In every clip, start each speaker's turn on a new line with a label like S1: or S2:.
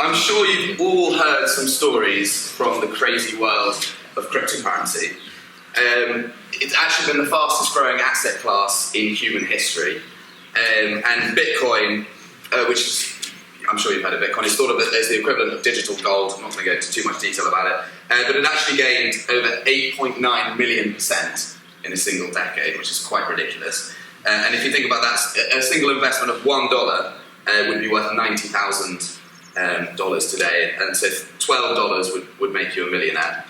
S1: I'm sure you've all heard some stories from the crazy world of cryptocurrency. It's actually been the fastest growing asset class in human history. And Bitcoin, which is, I'm sure you've heard of Bitcoin, is thought of as the equivalent of digital gold. I'm not going to go into too much detail about it. But it actually gained over 8.9 million% in a single decade, which is quite ridiculous. And if you think about that, a single investment of $1 would be worth $90,000 today, and so $12 would make you a millionaire.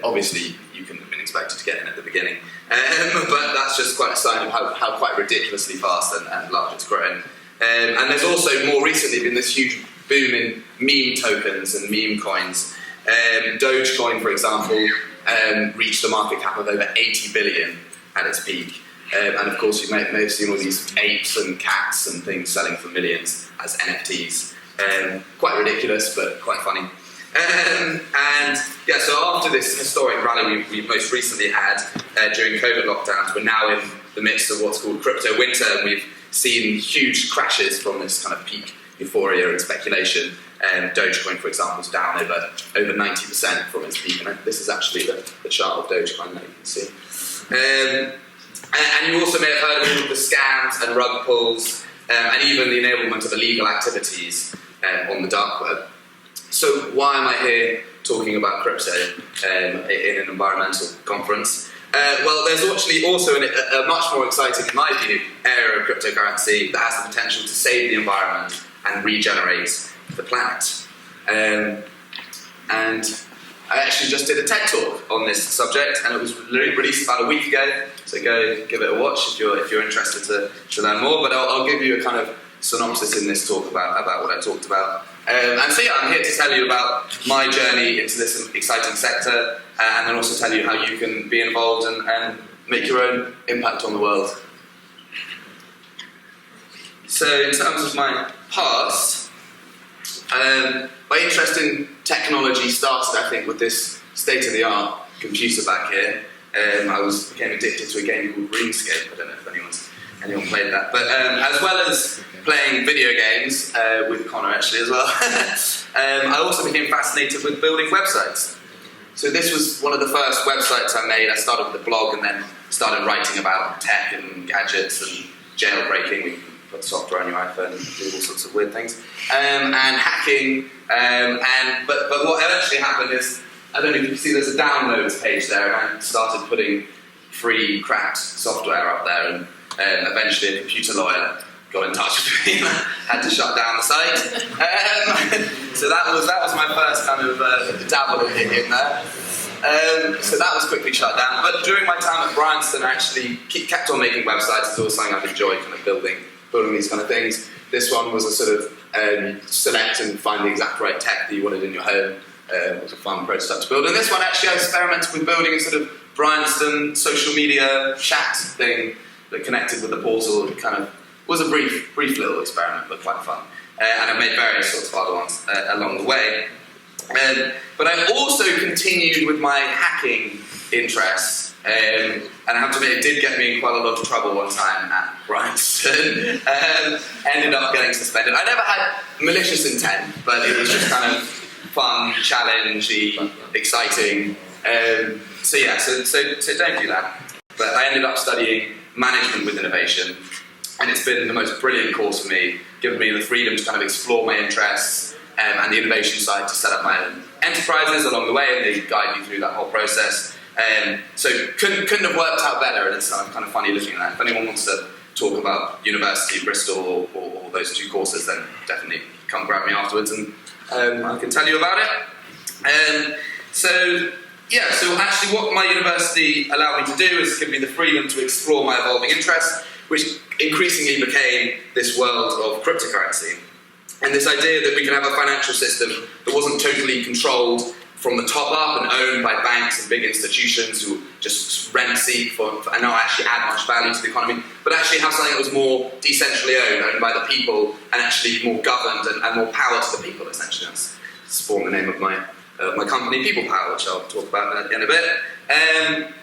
S1: Obviously, you couldn't have been expected to get in at the beginning, but that's just quite a sign of how quite ridiculously fast and large it's grown. And there's also more recently been this huge boom in meme tokens and meme coins. Dogecoin, for example, reached a market cap of over 80 billion at its peak. And of course, you may have seen all these apes and cats and things selling for millions as NFTs. Quite ridiculous, but quite funny. And yeah, so after this historic rally we most recently had during COVID lockdowns, we're now in the midst of what's called crypto winter, and we've seen huge crashes from this kind of peak euphoria and speculation. Dogecoin, for example, is down over 90% from its peak, and this is actually the chart of Dogecoin that you can see. And you also may have heard of all of the scams and rug pulls, and even the enablement of illegal activities on the dark web. So why am I here talking about crypto in an environmental conference? Well, there's actually also a much more exciting, in my view, area of cryptocurrency that has the potential to save the environment and regenerate the planet. And I actually just did a TED talk on this subject, and it was released about a week ago. So go give it a watch if you're interested to learn more. But I'll give you a kind of synopsis in this talk about what I talked about. And so yeah, I'm here to tell you about my journey into this exciting sector, and then also tell you how you can be involved and make your own impact on the world. So in terms of my past, my interest in technology started, I think, with this state-of-the-art computer back here. I became addicted to a game called RuneScape. I don't know if anyone played that. But as well as playing video games, with Connor actually as well, I also became fascinated with building websites. So this was one of the first websites I made. I started with a blog and then started writing about tech and gadgets and jailbreaking. We can put software on your iPhone and do all sorts of weird things. And hacking. But what eventually happened is, I don't know if you can see, there's a downloads page there, and I started putting free cracked software up there, and eventually a computer lawyer got in touch with me and had to shut down the site. So that was my first kind of dabble in there. So that was quickly shut down. But during my time at Bryanston, I actually kept on making websites. It's always something I've enjoyed, kind of building these kind of things. This one was a sort of select and find the exact right tech that you wanted in your home. It was a fun prototype to build. And this one actually I experimented with building a sort of Bryanston social media chat thing that connected with the portal. It kind of was a brief little experiment, but quite fun. And I made various sorts of other ones along the way. But I also continued with my hacking interests. And I have to admit, it did get me in quite a lot of trouble one time at Bryanston. Ended up getting suspended. I never had malicious intent, but it was just kind of fun, challenging, exciting. So don't do that. But I ended up studying management with innovation, and it's been the most brilliant course for me, given me the freedom to kind of explore my interests and the innovation side to set up my own enterprises along the way, and they guide me through that whole process. So couldn't have worked out better, and it's kind of funny looking at that. If anyone wants to talk about University of Bristol or those two courses, then definitely come grab me afterwards, and I can tell you about it. So actually what my university allowed me to do is give me the freedom to explore my evolving interests, which increasingly became this world of cryptocurrency. And this idea that we can have a financial system that wasn't totally controlled from the top up and owned by banks and big institutions who just rent-seek and not actually add much value to the economy, but actually have something that was more decentrally owned by the people, and actually more governed and more power to the people, essentially. That's spawned the name of my company, PeoplePower, which I'll talk about in a bit. And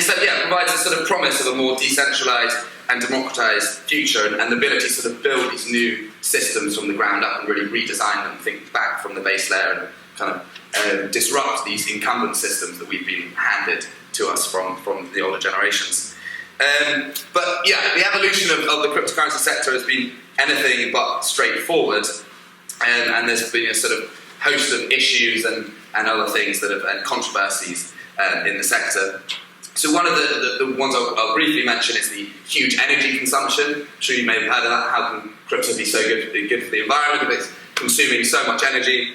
S1: so, yeah, it provides a sort of promise of a more decentralized and democratized future, and the ability to sort of build these new systems from the ground up and really redesign them, think back from the base layer and kind of disrupt these incumbent systems that we've been handed to us from the older generations. But yeah, the evolution of the cryptocurrency sector has been anything but straightforward, and there's been a sort of host of issues and other things that have, and controversies in the sector. So one of the ones I'll briefly mention is the huge energy consumption. I'm sure you may have heard of that. How can crypto be so good for the environment if it's consuming so much energy?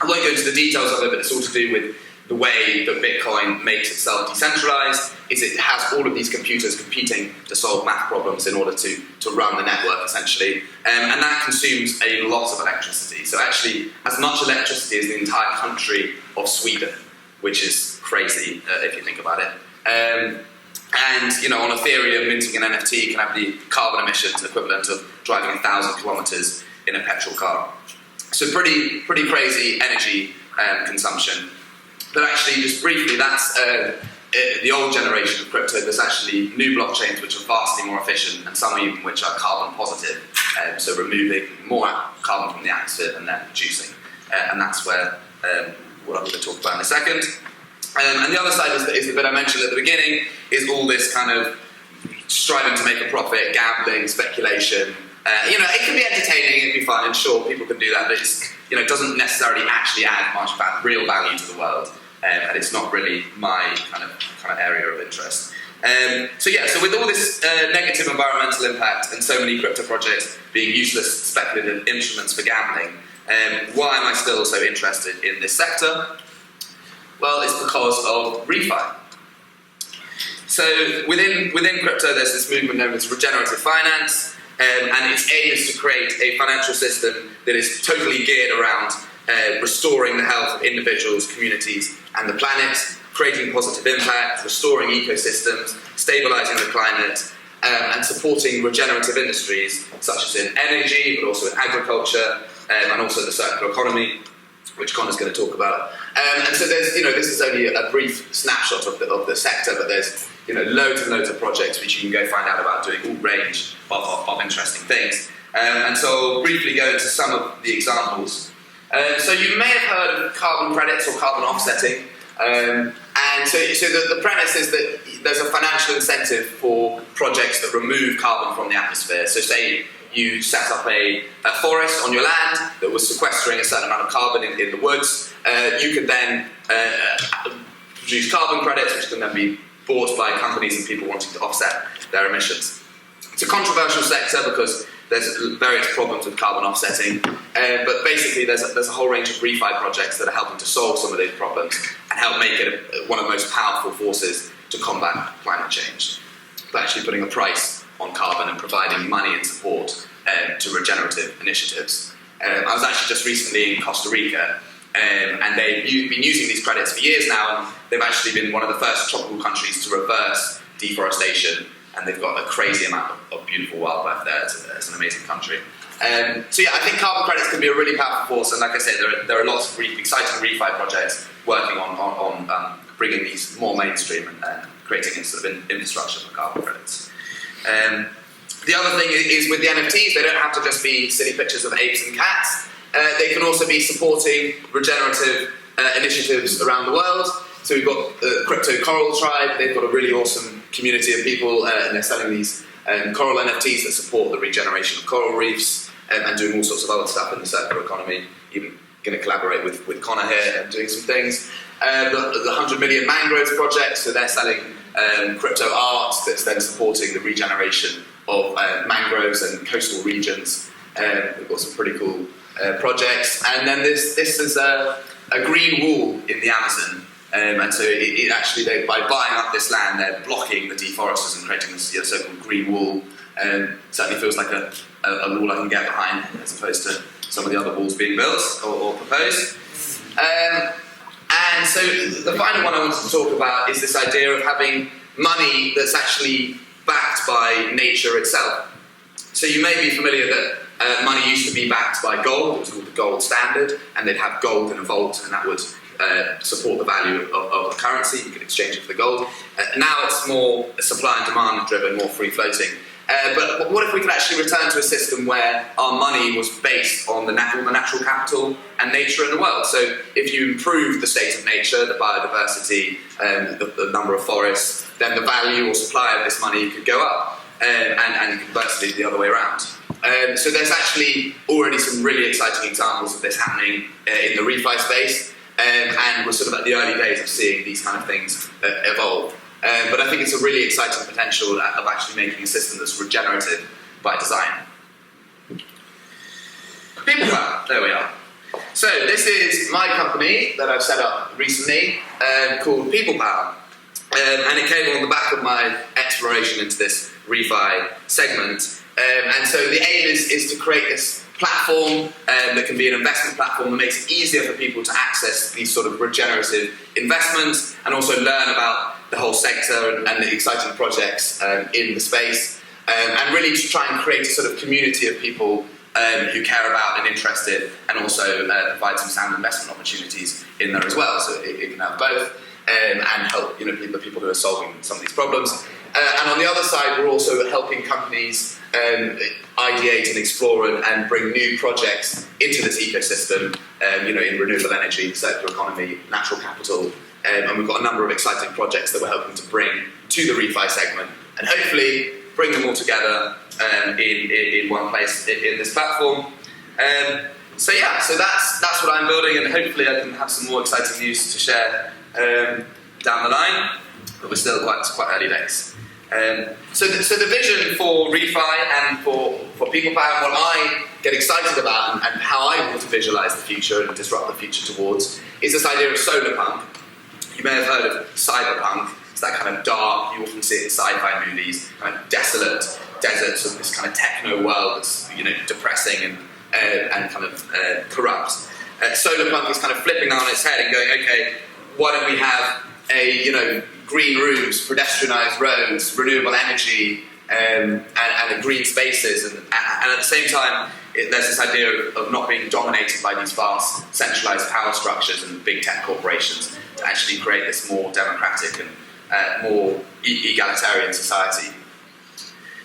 S1: I won't go into the details of it, but it's all to do with the way that Bitcoin makes itself decentralized. Is it has all of these computers competing to solve math problems in order to run the network, essentially. And that consumes a lot of electricity. So actually, as much electricity as the entire country of Sweden, which is crazy if you think about it. And on Ethereum, minting an NFT can have the carbon emissions equivalent of driving 1,000 kilometers in a petrol car. So pretty crazy energy consumption. But actually, just briefly, that's the old generation of crypto. There's actually new blockchains which are vastly more efficient, and some even which are carbon positive, so removing more carbon from the atmosphere than they're producing. And that's where what I'm going to talk about in a second. And the other side is the bit I mentioned at the beginning, is all this kind of striving to make a profit, gambling, speculation. It can be entertaining, it can be fun, and sure, people can do that, but it doesn't necessarily actually add much real value to the world, and it's not really my kind of area of interest. So with all this negative environmental impact and so many crypto projects being useless speculative instruments for gambling, why am I still so interested in this sector? Well, it's because of ReFi. So within crypto, there's this movement known as regenerative finance, and its aim is to create a financial system that is totally geared around restoring the health of individuals, communities, and the planet, creating positive impact, restoring ecosystems, stabilizing the climate, and supporting regenerative industries such as in energy, but also in agriculture, and also the circular economy, which Connor's going to talk about. And so there's, this is only a brief snapshot of the sector, but there's, loads and loads of projects which you can go find out about doing all range of interesting things. And so I'll briefly go into some of the examples. So you may have heard of carbon credits or carbon offsetting. And so the premise is that there's a financial incentive for projects that remove carbon from the atmosphere. So say you set up a forest on your land that was sequestering a certain amount of carbon in the woods. You could then produce carbon credits, which can then be bought by companies and people wanting to offset their emissions. It's a controversial sector because there's various problems with carbon offsetting, but basically there's a whole range of ReFi projects that are helping to solve some of these problems and help make it one of the most powerful forces to combat climate change, by actually putting a price on carbon and providing money and support to regenerative initiatives. I was actually just recently in Costa Rica, and they've been using these credits for years now, and they've actually been one of the first tropical countries to reverse deforestation, and they've got a crazy amount of beautiful wildlife there. It's an amazing country. I think carbon credits can be a really powerful force, and like I said, there are lots of exciting ReFi projects working on bringing these more mainstream and creating a sort of infrastructure for carbon credits. The other thing is with the NFTs, they don't have to just be silly pictures of apes and cats. They can also be supporting regenerative initiatives around the world. So we've got the Crypto Coral Tribe. They've got a really awesome community of people, and they're selling these coral NFTs that support the regeneration of coral reefs, and doing all sorts of other stuff in the circular economy. Even going to collaborate with Connor here and doing some things. The 100 Million Mangroves Project, so they're selling crypto art that's then supporting the regeneration of mangroves and coastal regions. We've got some pretty cool projects. And then this is a green wall in the Amazon. And so it actually, by buying up this land, they're blocking the deforesters and creating this so-called green wall. Certainly feels like a wall I can get behind, as opposed to some of the other walls being built or proposed. And so the final one I wanted to talk about is this idea of having money that's actually backed by nature itself. So you may be familiar that money used to be backed by gold. It was called the gold standard, and they'd have gold in a vault, and that would support the value of the currency. You could exchange it for the gold. Now it's more supply and demand driven, more free floating. But what if we could actually return to a system where our money was based on the natural capital and nature in the world? So if you improve the state of nature, the biodiversity, the number of forests, then the value or supply of this money could go up, and conversely the other way around. So there's actually already some really exciting examples of this happening in the ReFi space, and we're sort of at the early days of seeing these kind of things evolve. But I think it's a really exciting potential of actually making a system that's regenerative by design. PeoplePower, there we are. So this is my company that I've set up recently called PeoplePower. And it came on the back of my exploration into this ReFi segment. And so the aim is to create this platform that can be an investment platform that makes it easier for people to access these sort of regenerative investments and also learn about the whole sector and the exciting projects in the space, and really to try and create a sort of community of people who care about and interested, and also provide some sound investment opportunities in there as well. So it can have both and help the people who are solving some of these problems. And on the other side, we're also helping companies ideate and explore and bring new projects into this ecosystem, in renewable energy, circular economy, natural capital, and we've got a number of exciting projects that we're hoping to bring to the ReFi segment, and hopefully bring them all together in one place in this platform. So that's what I'm building, and hopefully I can have some more exciting news to share down the line, but we're still quite early days. So the vision for ReFi and for PeoplePower, what I get excited about and how I want to visualize the future and disrupt the future towards, is this idea of SolarPunk. You may have heard of cyberpunk. It's that kind of dark, you often see it in sci-fi movies, kind of desolate deserts of this kind of techno world that's depressing and kind of corrupt. SolarPunk is kind of flipping on its head and going, okay, why don't we have green roofs, pedestrianised roads, renewable energy, and green spaces, and at the same time, there's this idea of not being dominated by these vast centralised power structures and big tech corporations to actually create this more democratic and more egalitarian society.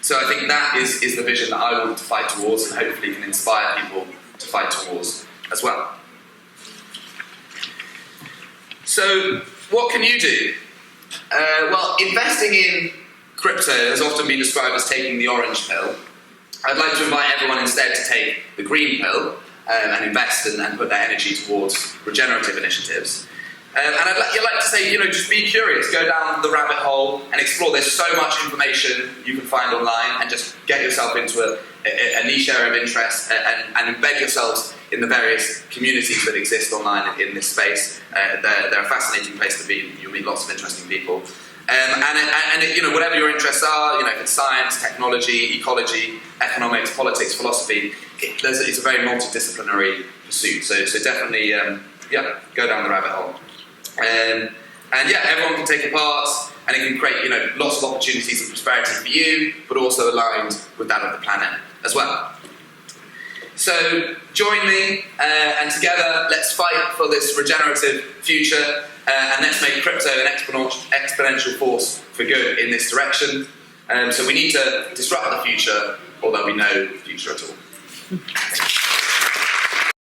S1: So I think that is the vision that I want to fight towards, and hopefully can inspire people to fight towards as well. So what can you do? Well, investing in crypto has often been described as taking the orange pill. I'd like to invite everyone instead to take the green pill and invest and put that energy towards regenerative initiatives. And I'd like to say, just be curious, go down the rabbit hole and explore. There's so much information you can find online, and just get yourself into a niche area of interest and embed yourselves in the various communities that exist online in this space. They're a fascinating place to be. You'll meet lots of interesting people. Whatever your interests are, if it's science, technology, ecology, economics, politics, philosophy, it's a very multidisciplinary pursuit. So definitely, go down the rabbit hole. Everyone can take a part, and it can create, lots of opportunities and prosperity for you, but also aligned with that of the planet as well. So join me, and together let's fight for this regenerative future, and let's make crypto an exponential force for good in this direction. So we need to disrupt the future, or there'll be no future at all.